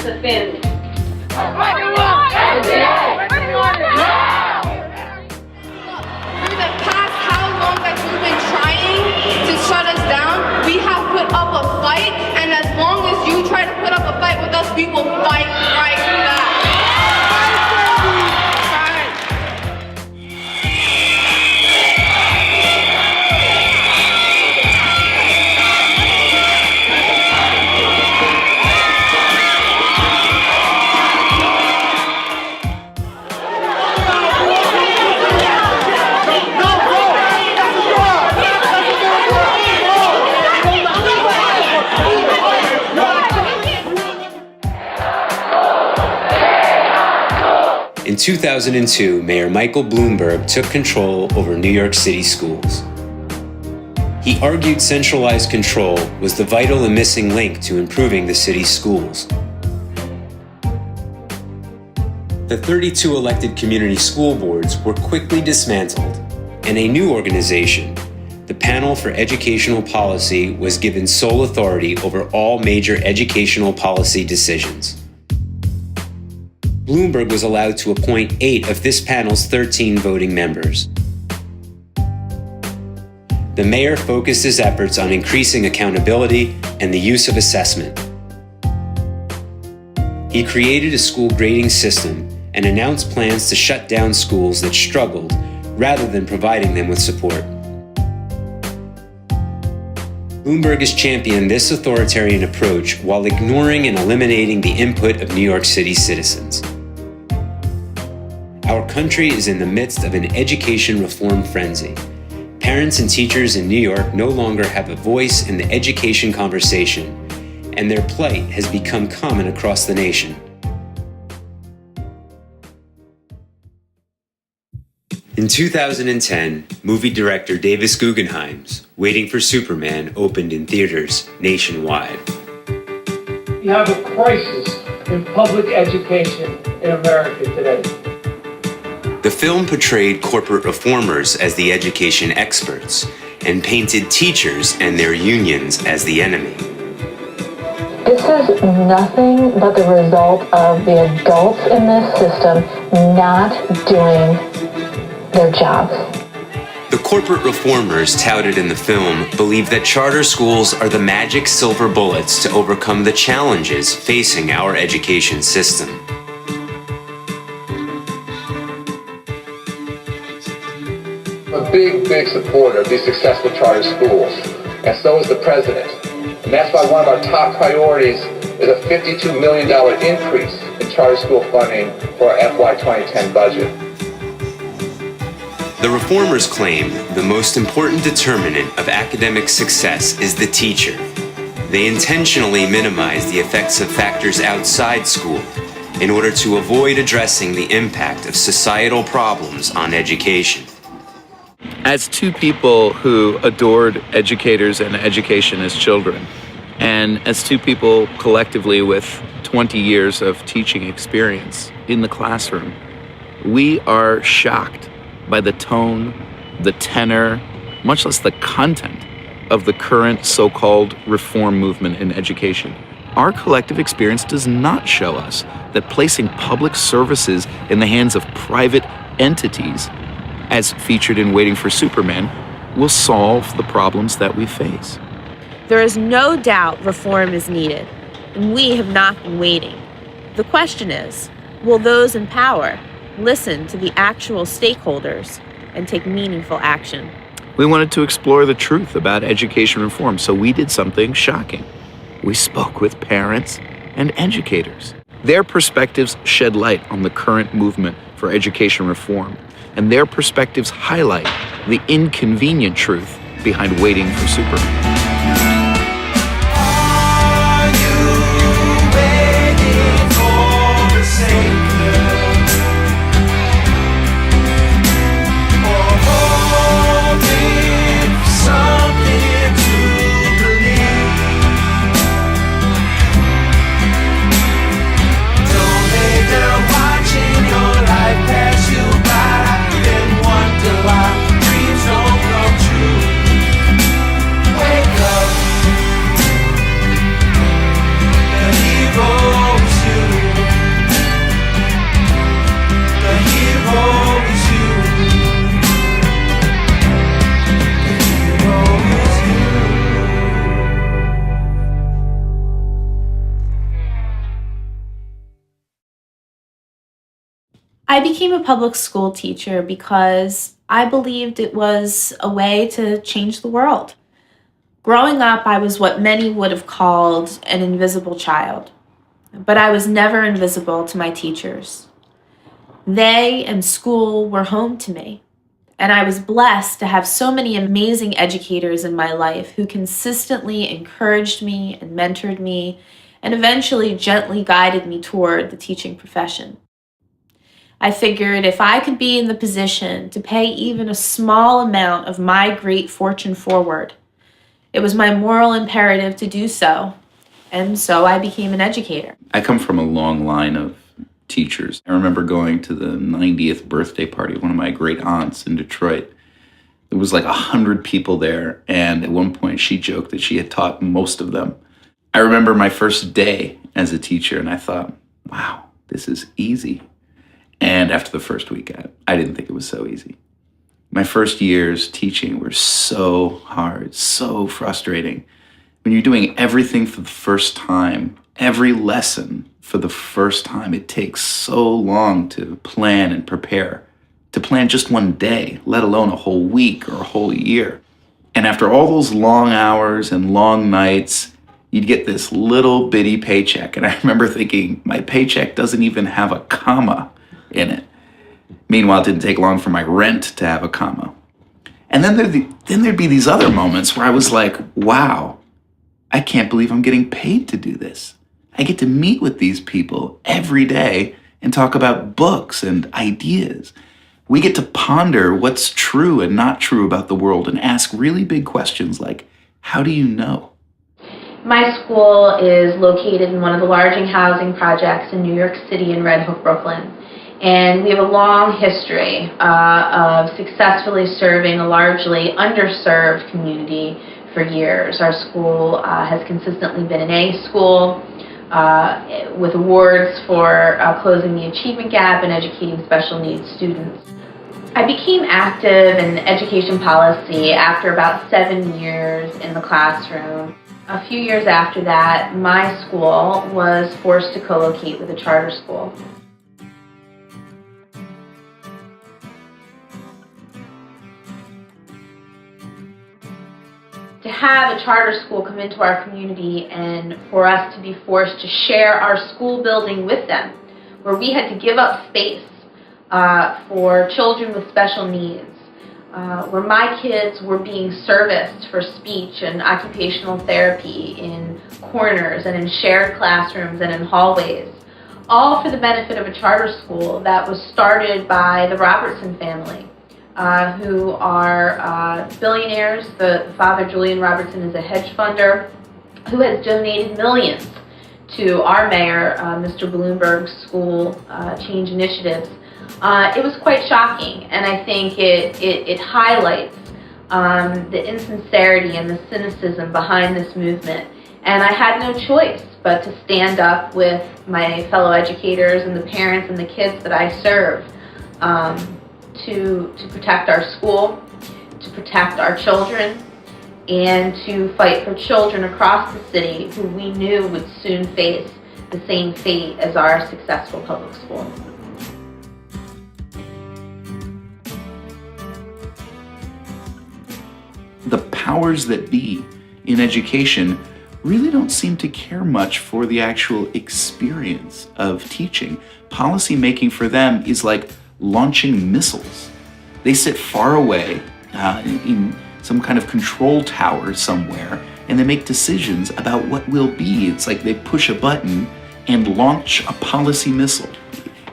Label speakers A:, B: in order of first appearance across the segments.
A: as a family.
B: For the past how long that you've been trying to shut us down, we have put up a fight, and as long as you try to put up a fight with us, we will fight right back.
C: In 2002, Mayor Michael Bloomberg took control over New York City schools. He argued centralized control was the vital and missing link to improving the city's schools. The 32 elected community school boards were quickly dismantled, and a new organization, the Panel for Educational Policy, was given sole authority over all major educational policy decisions. Bloomberg was allowed to appoint 8 of this panel's 13 voting members. The mayor focused his efforts on increasing accountability and the use of assessment. He created a school grading system and announced plans to shut down schools that struggled rather than providing them with support. Bloomberg has championed this authoritarian approach while ignoring and eliminating the input of New York City citizens. Our country is in the midst of an education reform frenzy. Parents and teachers in New York no longer have a voice in the education conversation, and their plight has become common across the nation. In 2010, movie director Davis Guggenheim's Waiting for Superman opened in theaters nationwide.
D: We have a crisis in public education in America today.
C: The film portrayed corporate reformers as the education experts and painted teachers and their unions as the enemy.
E: This is nothing but the result of the adults in this system not doing their jobs.
C: The corporate reformers touted in the film believe that charter schools are the magic silver bullets to overcome the challenges facing our education system.
F: I'm a big supporter of these successful charter schools, and so is the president. And that's why one of our top priorities is a $52 million increase in charter school funding for our FY 2010 budget.
C: The reformers claim the most important determinant of academic success is the teacher. They intentionally minimize the effects of factors outside school in order to avoid addressing the impact of societal problems on education.
G: As two people who adored educators and education as children, and as two people collectively with 20 years of teaching experience in the classroom, we are shocked by the tone, the tenor, much less the content of the current so-called reform movement in education. Our collective experience does not show us that placing public services in the hands of private entities, as featured in Waiting for Superman, will solve the problems that we face.
H: There is no doubt reform is needed, and we have not been waiting. The question is, will those in power listen to the actual stakeholders and take meaningful action?
G: We wanted to explore the truth about education reform, so we did something shocking. We spoke with parents and educators. Their perspectives shed light on the current movement for education reform, and their perspectives highlight the inconvenient truth behind Waiting for Superman.
I: Wake up.
H: I became a public school teacher because I believed it was a way to change the world. Growing up, I was what many would have called an invisible child, but I was never invisible to my teachers. They and school were home to me, and I was blessed to have so many amazing educators in my life who consistently encouraged me and mentored me and eventually gently guided me toward the teaching profession. I figured if I could be in the position to pay even a small amount of my great fortune forward, it was my moral imperative to do so, and so I became an educator.
G: I come from a long line of teachers. I remember going to the 90th birthday party of one of my great aunts in Detroit. There was like 100 people there, and at one point she joked that she had taught most of them. I remember my first day as a teacher, and I thought, wow, this is easy. And after the first week, I didn't think it was so easy. My first years teaching were so hard, so frustrating. When you're doing everything for the first time, every lesson for the first time, it takes so long to plan and prepare. To plan just one day, let alone a whole week or a whole year. And after all those long hours and long nights, you'd get this little bitty paycheck. And I remember thinking, my paycheck doesn't even have a comma in it. Meanwhile, it didn't take long for my rent to have a comma. And then there'd be these other moments where I was like, wow, I can't believe I'm getting paid to do this. I get to meet with these people every day and talk about books and ideas. We get to ponder what's true and not true about the world and ask really big questions like, how do you know?
H: My school is located in one of the largest housing projects in New York City in Red Hook, Brooklyn. And we have a long history of successfully serving a largely underserved community for years. Our school has consistently been an A school with awards for closing the achievement gap and educating special needs students. I became active in education policy after about 7 years in the classroom. A few years after that, my school was forced to co-locate with a charter school. To have a charter school come into our community and for us to be forced to share our school building with them, where we had to give up space for children with special needs, where my kids were being serviced for speech and occupational therapy in corners and in shared classrooms and in hallways, all for the benefit of a charter school that was started by the Robertson family. Who are billionaires. The father, Julian Robertson, is a hedge funder who has donated millions to our mayor, Mr. Bloomberg's school change initiatives. It was quite shocking, and I think it highlights the insincerity and the cynicism behind this movement. And I had no choice but to stand up with my fellow educators and the parents and the kids that I serve. To protect our school, to protect our children, and to fight for children across the city who we knew would soon face the same fate as our successful public school.
G: The powers that be in education really don't seem to care much for the actual experience of teaching. Policy making for them is like launching missiles. They sit far away in some kind of control tower somewhere, and they make decisions about what will be. It's like they push a button and launch a policy missile.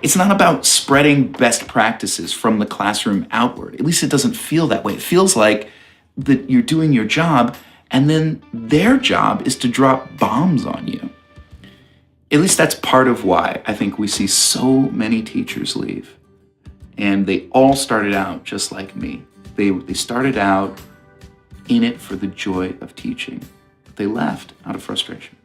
G: It's not about spreading best practices from the classroom outward. At least it doesn't feel that way. It feels like that you're doing your job, and then their job is to drop bombs on you. At least that's part of why I think we see so many teachers leave. And they all started out just like me. They started out in it for the joy of teaching. But they left out of frustration.